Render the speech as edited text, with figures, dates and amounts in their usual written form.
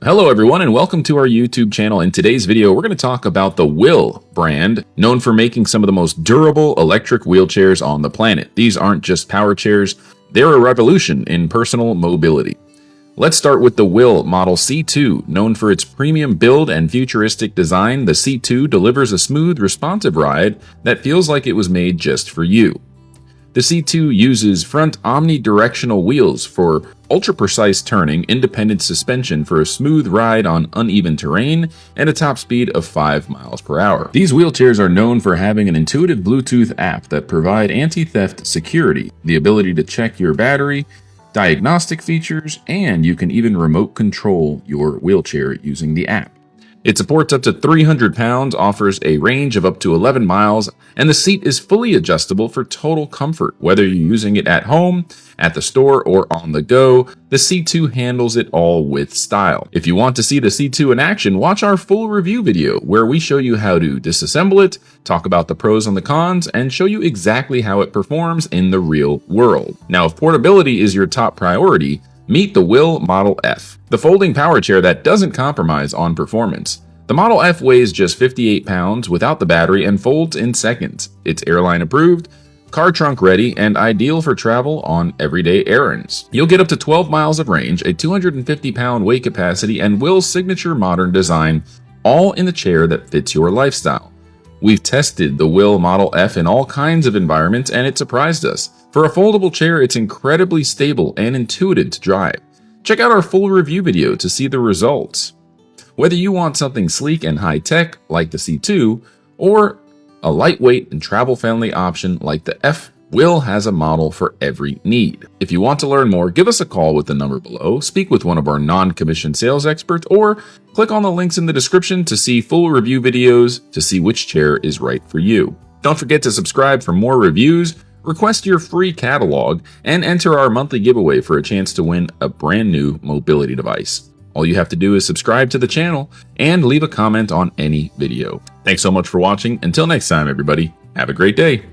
Hello everyone and welcome to our YouTube channel. In today's video, we're going to talk about the Whill brand, known for making some of the most durable electric wheelchairs on the planet. These aren't just power chairs, they're a revolution in personal mobility. Let's start with the Whill Model C2. Known for its premium build and futuristic design, the C2 delivers a smooth, responsive ride that feels like it was made just for you. The C2 uses front omnidirectional wheels for ultra-precise turning, independent suspension for a smooth ride on uneven terrain, and a top speed of 5 miles per hour. These wheelchairs are known for having an intuitive Bluetooth app that provide anti-theft security, the ability to check your battery, diagnostic features, and you can even remote control your wheelchair using the app. It supports up to 300 pounds, offers a range of up to 11 miles, and the seat is fully adjustable for total comfort. Whether you're using it at home, at the store, or on the go, the C2 handles it all with style. If you want to see the C2 in action, watch our full review video where we show you how to disassemble it, talk about the pros and the cons, and show you exactly how it performs in the real world. Now, if portability is your top priority, meet the Whill Model F, the folding power chair that doesn't compromise on performance. The Model F weighs just 58 pounds without the battery and folds in seconds. It's airline approved, car trunk ready, and ideal for travel on everyday errands. You'll get up to 12 miles of range, a 250-pound weight capacity, and Whill's signature modern design, all in the chair that fits your lifestyle. We've tested the Whill Model F in all kinds of environments, and it surprised us. For a foldable chair, it's incredibly stable and intuitive to drive. Check out our full review video to see the results. Whether you want something sleek and high-tech like the C2, or a lightweight and travel-friendly option like the F, Whill has a model for every need. If you want to learn more, give us a call with the number below, speak with one of our non-commissioned sales experts, or click on the links in the description to see full review videos to see which chair is right for you. Don't forget to subscribe for more reviews, request your free catalog, and enter our monthly giveaway for a chance to win a brand new mobility device. All you have to do is subscribe to the channel and leave a comment on any video. Thanks so much for watching. Until next time, everybody, have a great day.